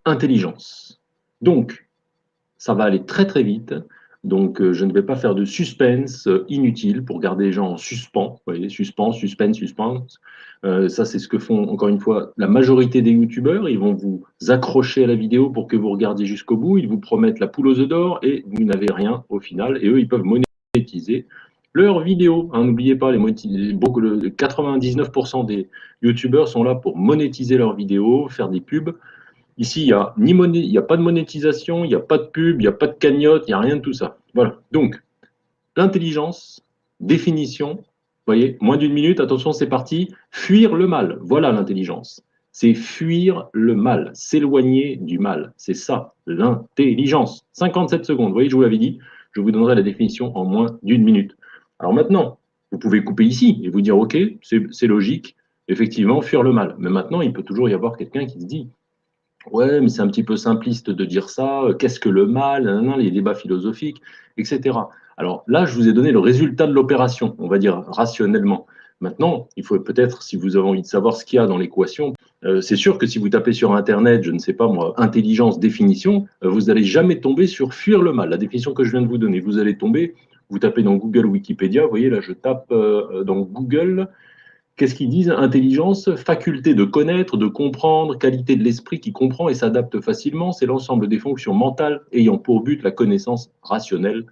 intelligence. Donc, ça va aller très très vite. Donc, je ne vais pas faire de suspense inutile pour garder les gens en suspens. Vous voyez, suspens, suspense, suspense. Ça, c'est ce que font, encore une fois, la majorité des youtubeurs. Ils vont vous accrocher à la vidéo pour que vous regardiez jusqu'au bout. Ils vous promettent la poule aux œufs d'or et vous n'avez rien au final. Et eux, ils peuvent monétiser leurs vidéos. Hein, n'oubliez pas, 99% des youtubeurs sont là pour monétiser leurs vidéos, faire des pubs. Ici, il y a pas de monétisation, il n'y a pas de pub, il n'y a pas de cagnotte, il n'y a rien de tout ça. Voilà. Donc, l'intelligence, définition, vous voyez, moins d'une minute, attention, c'est parti. Fuir le mal. Voilà l'intelligence. C'est fuir le mal, s'éloigner du mal. C'est ça, l'intelligence. 57 secondes. Vous voyez, je vous l'avais dit, je vous donnerai la définition en moins d'une minute. Alors maintenant, vous pouvez couper ici et vous dire, OK, c'est logique, effectivement, fuir le mal. Mais maintenant, il peut toujours y avoir quelqu'un qui se dit, ouais, mais c'est un petit peu simpliste de dire ça. Qu'est-ce que le mal? Les débats philosophiques, etc. Alors là, je vous ai donné le résultat de l'opération, on va dire rationnellement. Maintenant, il faut peut-être, si vous avez envie de savoir ce qu'il y a dans l'équation, c'est sûr que si vous tapez sur Internet, je ne sais pas moi, intelligence, définition, vous n'allez jamais tomber sur fuir le mal, la définition que je viens de vous donner. Vous allez tomber, vous tapez dans Google Wikipédia, vous voyez là, je tape dans Google. Qu'est-ce qu'ils disent? Intelligence, faculté de connaître, de comprendre, qualité de l'esprit qui comprend et s'adapte facilement. C'est l'ensemble des fonctions mentales ayant pour but la connaissance rationnelle,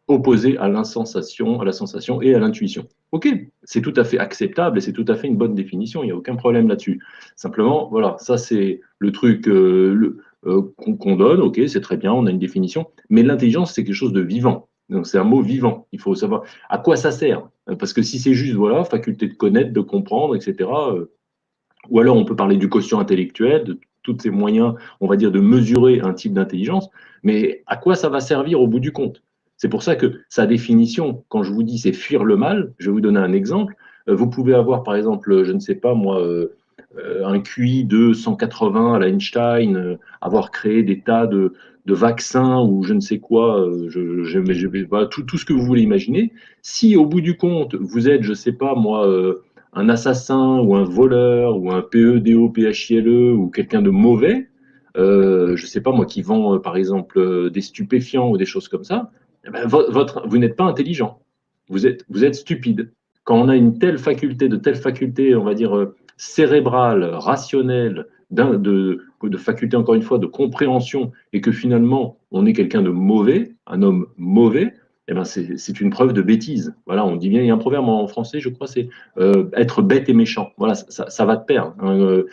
opposée à l'insensation, à la sensation et à l'intuition. Ok, c'est tout à fait acceptable et c'est tout à fait une bonne définition. Il n'y a aucun problème là-dessus. Simplement, voilà, ça c'est le truc qu'on donne. Ok, c'est très bien, on a une définition. Mais l'intelligence, c'est quelque chose de vivant. Donc c'est un mot vivant. Il faut savoir à quoi ça sert. Parce que si c'est juste, voilà, faculté de connaître, de comprendre, etc., ou alors on peut parler du quotient intellectuel, de tous ces moyens, on va dire, de mesurer un type d'intelligence, mais à quoi ça va servir au bout du compte? C'est pour ça que sa définition, quand je vous dis c'est fuir le mal, je vais vous donner un exemple. Vous pouvez avoir, par exemple, je ne sais pas moi, un QI de 180 à l'Einstein, avoir créé des tas de vaccins ou je ne sais quoi, voilà, tout ce que vous voulez imaginer. Si au bout du compte, vous êtes, je ne sais pas moi, un assassin ou un voleur ou un PEDO, PHILE ou quelqu'un de mauvais, je ne sais pas moi, qui vend par exemple des stupéfiants ou des choses comme ça, eh ben, vous n'êtes pas intelligent, vous êtes stupide. Quand on a une de telle faculté, on va dire, cérébrale, rationnelle, de faculté, encore une fois, de compréhension, et que finalement, on est quelqu'un de mauvais, un homme mauvais, eh ben c'est une preuve de bêtise. Voilà, on dit bien, il y a un proverbe en français, je crois, c'est être bête et méchant. Voilà, ça va de pair. Hein.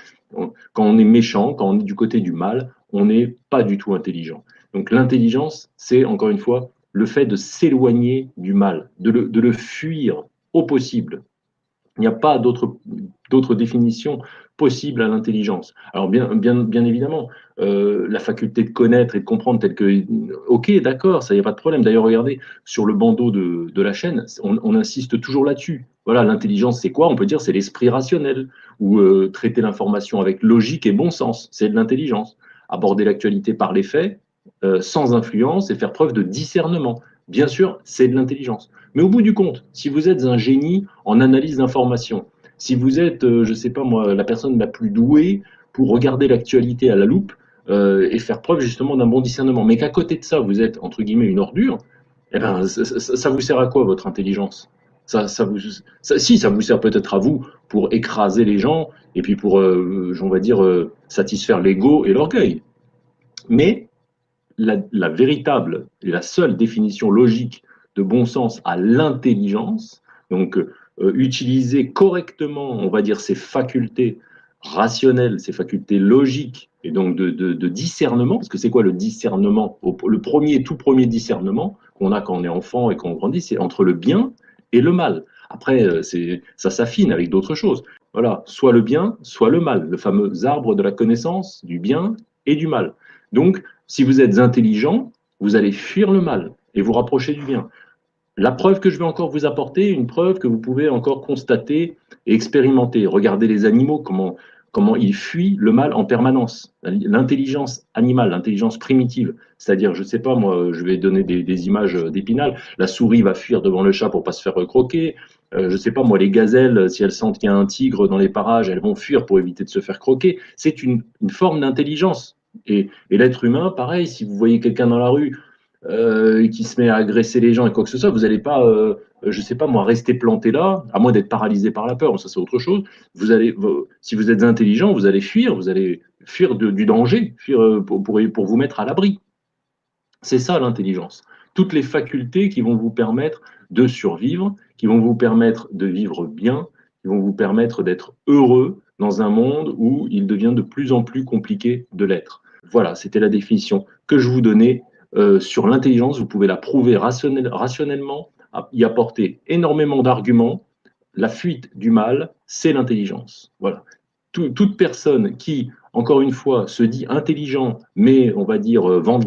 Quand on est méchant, quand on est du côté du mal, on n'est pas du tout intelligent. Donc l'intelligence, c'est encore une fois le fait de s'éloigner du mal, de le fuir au possible. Il n'y a pas d'autre définition possible à l'intelligence. Alors bien évidemment, la faculté de connaître et de comprendre telle que, ok, d'accord, ça, il n'y a pas de problème. D'ailleurs, regardez, sur le bandeau de la chaîne, on insiste toujours là-dessus. Voilà, l'intelligence, c'est quoi? On peut dire c'est l'esprit rationnel, ou traiter l'information avec logique et bon sens, c'est de l'intelligence. Aborder l'actualité par les faits, sans influence et faire preuve de discernement. Bien sûr, c'est de l'intelligence. Mais au bout du compte, si vous êtes un génie en analyse d'information, si vous êtes, je ne sais pas moi, la personne la plus douée pour regarder l'actualité à la loupe et faire preuve justement d'un bon discernement, mais qu'à côté de ça, vous êtes, entre guillemets, une ordure, eh ben, ça vous sert à quoi, votre intelligence? Si, ça vous sert peut-être à vous pour écraser les gens et puis pour, on va dire, satisfaire l'ego et l'orgueil. Mais la véritable et la seule définition logique de bon sens à l'intelligence, donc utiliser correctement, on va dire, ses facultés rationnelles, ses facultés logiques, et donc de discernement, parce que c'est quoi le discernement? Tout premier discernement qu'on a quand on est enfant et qu'on grandit, c'est entre le bien et le mal. Après, ça s'affine avec d'autres choses. Voilà, soit le bien, soit le mal, le fameux arbre de la connaissance du bien et du mal. Donc, si vous êtes intelligent, vous allez fuir le mal et vous rapprocher du bien. La preuve que je vais encore vous apporter, une preuve que vous pouvez encore constater et expérimenter. Regardez les animaux, comment ils fuient le mal en permanence. L'intelligence animale, l'intelligence primitive, c'est-à-dire, je ne sais pas, moi, je vais donner des images d'Épinal, la souris va fuir devant le chat pour ne pas se faire croquer, je ne sais pas, moi, les gazelles, si elles sentent qu'il y a un tigre dans les parages, elles vont fuir pour éviter de se faire croquer. C'est une forme d'intelligence. Et l'être humain, pareil, si vous voyez quelqu'un dans la rue qui se met à agresser les gens et quoi que ce soit, vous n'allez pas, je sais pas moi, rester planté là, à moins d'être paralysé par la peur, ça c'est autre chose. Si vous êtes intelligent, vous allez fuir du danger, fuir pour vous mettre à l'abri. C'est ça l'intelligence. Toutes les facultés qui vont vous permettre de survivre, qui vont vous permettre de vivre bien, qui vont vous permettre d'être heureux dans un monde où il devient de plus en plus compliqué de l'être. Voilà, c'était la définition que je vous donnais sur l'intelligence. Vous pouvez la prouver rationnellement, y apporter énormément d'arguments. La fuite du mal, c'est l'intelligence. Voilà. Toute personne qui, encore une fois, se dit intelligent, mais on va dire vend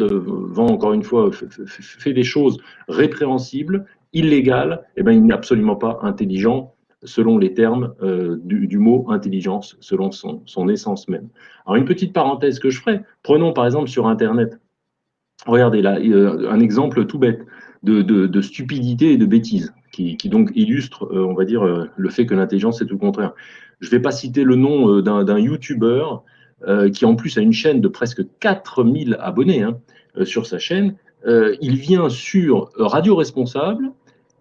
encore une fois, fait des choses répréhensibles, illégales, eh ben, il n'est absolument pas intelligent selon les termes du mot intelligence, selon son essence même. Alors une petite parenthèse que je ferai, prenons par exemple sur Internet, regardez là, un exemple tout bête de stupidité et de bêtise, qui donc illustre, on va dire, le fait que l'intelligence c'est tout le contraire. Je ne vais pas citer le nom d'un YouTuber qui en plus a une chaîne de presque 4000 abonnés hein, sur sa chaîne. Il vient sur Radio Responsable,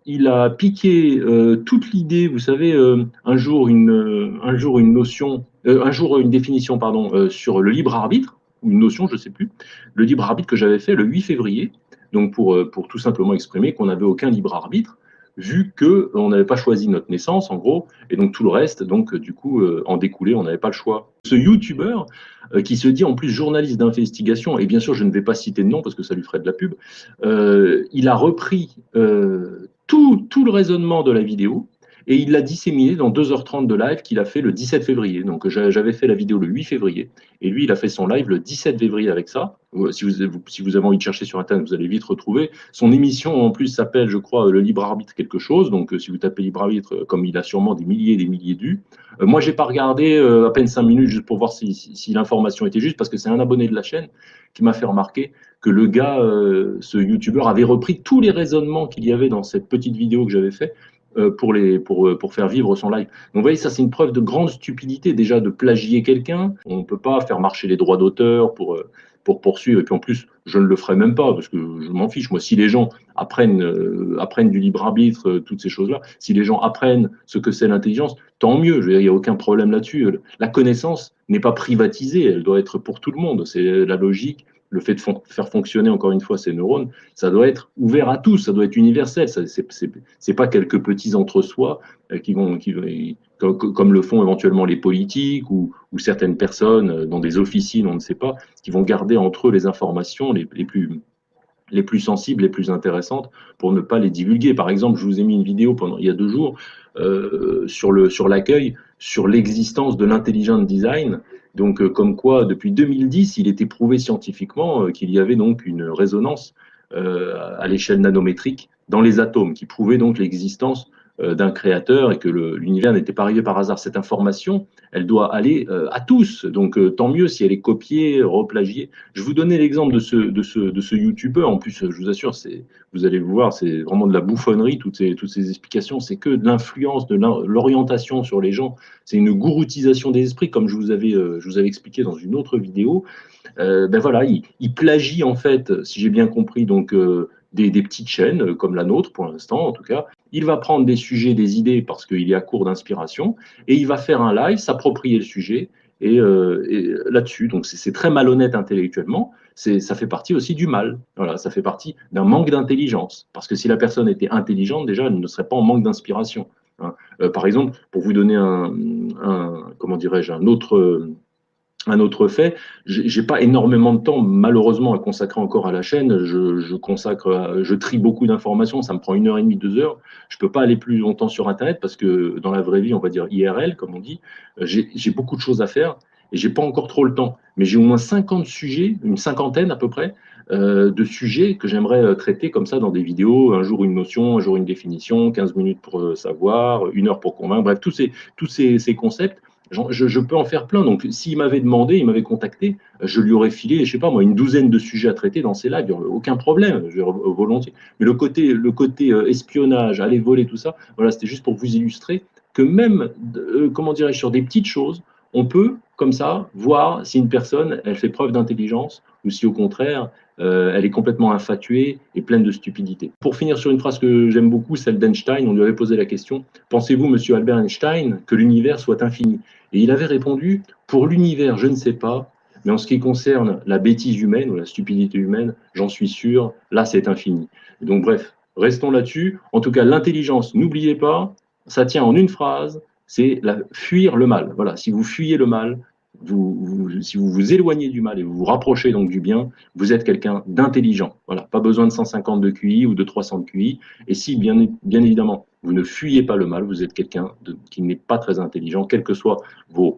il a piqué toute l'idée, vous savez, un jour une notion, un jour une définition, pardon, sur le libre arbitre, ou une notion, je ne sais plus, le libre arbitre que j'avais fait le 8 février, donc pour tout simplement exprimer qu'on n'avait aucun libre arbitre, vu qu'on n'avait pas choisi notre naissance, en gros, et donc tout le reste, donc du coup, en découlait, on n'avait pas le choix. Ce YouTuber, qui se dit en plus journaliste d'investigation, et bien sûr, je ne vais pas citer de nom parce que ça lui ferait de la pub, il a repris tout le raisonnement de la vidéo et il l'a disséminé dans 2h30 de live qu'il a fait le 17 février. Donc j'avais fait la vidéo le 8 février et lui il a fait son live le 17 février avec ça. Si vous avez envie de chercher sur internet, vous allez vite retrouver. Son émission en plus s'appelle, je crois, le libre arbitre quelque chose. Donc si vous tapez libre arbitre, comme il a sûrement des milliers et des milliers de vues. Moi j'ai pas regardé à peine 5 minutes juste pour voir si l'information était juste parce que c'est un abonné de la chaîne qui m'a fait remarquer que le gars, ce youtubeur, avait repris tous les raisonnements qu'il y avait dans cette petite vidéo que j'avais fait pour faire vivre son live. Donc vous voyez, ça c'est une preuve de grande stupidité déjà de plagier quelqu'un. On ne peut pas faire marcher les droits d'auteur pour poursuivre. Et puis en plus, je ne le ferai même pas parce que je m'en fiche. Moi, si les gens apprennent du libre arbitre, toutes ces choses-là, si les gens apprennent ce que c'est l'intelligence, tant mieux. Je veux dire, il n'y a aucun problème là-dessus. La connaissance n'est pas privatisée, elle doit être pour tout le monde. C'est la logique. Le fait de faire fonctionner encore une fois ces neurones, ça doit être ouvert à tous, ça doit être universel. C'est pas quelques petits entre-soi comme le font éventuellement les politiques ou certaines personnes dans des officines, on ne sait pas, qui vont garder entre eux les informations les plus sensibles, les plus intéressantes, pour ne pas les divulguer. Par exemple, je vous ai mis une vidéo il y a 2 jours sur l'accueil, sur l'existence de l'intelligent design. Donc, comme quoi, depuis 2010, il était prouvé scientifiquement qu'il y avait donc une résonance à l'échelle nanométrique dans les atomes, qui prouvait donc l'existence d'un créateur et que l'univers n'était pas arrivé par hasard. Cette information, elle doit aller à tous. Donc, tant mieux si elle est copiée, replagiée. Je vous donnais l'exemple de ce youtubeur. En plus, je vous assure, vous allez le voir, c'est vraiment de la bouffonnerie, toutes ces explications. C'est que de l'influence, de l'orientation sur les gens. C'est une gouroutisation des esprits, comme je vous avais expliqué dans une autre vidéo. Ben voilà, il plagie en fait, si j'ai bien compris, donc des petites chaînes comme la nôtre pour l'instant en tout cas. Il va prendre des sujets, des idées parce qu'il est à court d'inspiration et il va faire un live, s'approprier le sujet et là-dessus. Donc c'est très malhonnête intellectuellement. Ça fait partie aussi du mal. Voilà, ça fait partie d'un manque d'intelligence. Parce que si la personne était intelligente, déjà, elle ne serait pas en manque d'inspiration. Hein. Par exemple, pour vous donner comment dirais-je, un autre fait, j'ai pas énormément de temps malheureusement à consacrer encore à la chaîne. Je trie beaucoup d'informations, ça me prend 1h30, 2 heures. Je peux pas aller plus longtemps sur Internet parce que dans la vraie vie, on va dire IRL comme on dit, j'ai beaucoup de choses à faire et j'ai pas encore trop le temps. Mais j'ai au moins 50 sujets, une cinquantaine à peu près, de sujets que j'aimerais traiter comme ça dans des vidéos. Un jour une notion, un jour une définition, 15 minutes pour savoir, 1 heure pour convaincre. Bref, tous ces concepts. Je peux en faire plein. Donc, s'il m'avait demandé, il m'avait contacté, je lui aurais filé, je sais pas moi, une douzaine de sujets à traiter dans ces lives. Aucun problème, volontiers. Mais le côté espionnage, aller voler, tout ça, voilà, c'était juste pour vous illustrer que même, comment dirais-je, sur des petites choses, on peut, comme ça, voir si une personne, elle fait preuve d'intelligence ou si au contraire, elle est complètement infatuée et pleine de stupidité. Pour finir sur une phrase que j'aime beaucoup, celle d'Einstein, on lui avait posé la question, pensez-vous, monsieur Albert Einstein, que l'univers soit infini? Et il avait répondu, pour l'univers, je ne sais pas, mais en ce qui concerne la bêtise humaine ou la stupidité humaine, j'en suis sûr, là c'est infini. Et donc bref, restons là-dessus. En tout cas, l'intelligence, n'oubliez pas, ça tient en une phrase, c'est fuir le mal. Voilà, si vous fuyez le mal, si vous vous éloignez du mal et vous vous rapprochez donc du bien, vous êtes quelqu'un d'intelligent. Voilà, pas besoin de 150 de QI ou de 300 de QI. Et si, bien évidemment, vous ne fuyez pas le mal, vous êtes quelqu'un qui n'est pas très intelligent, quelle que soit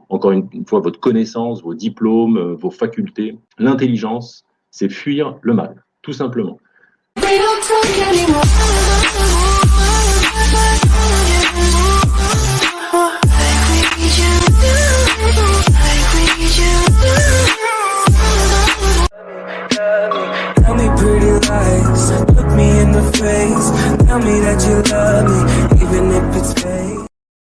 encore une fois, votre connaissance, vos diplômes, vos facultés. L'intelligence, c'est fuir le mal, tout simplement.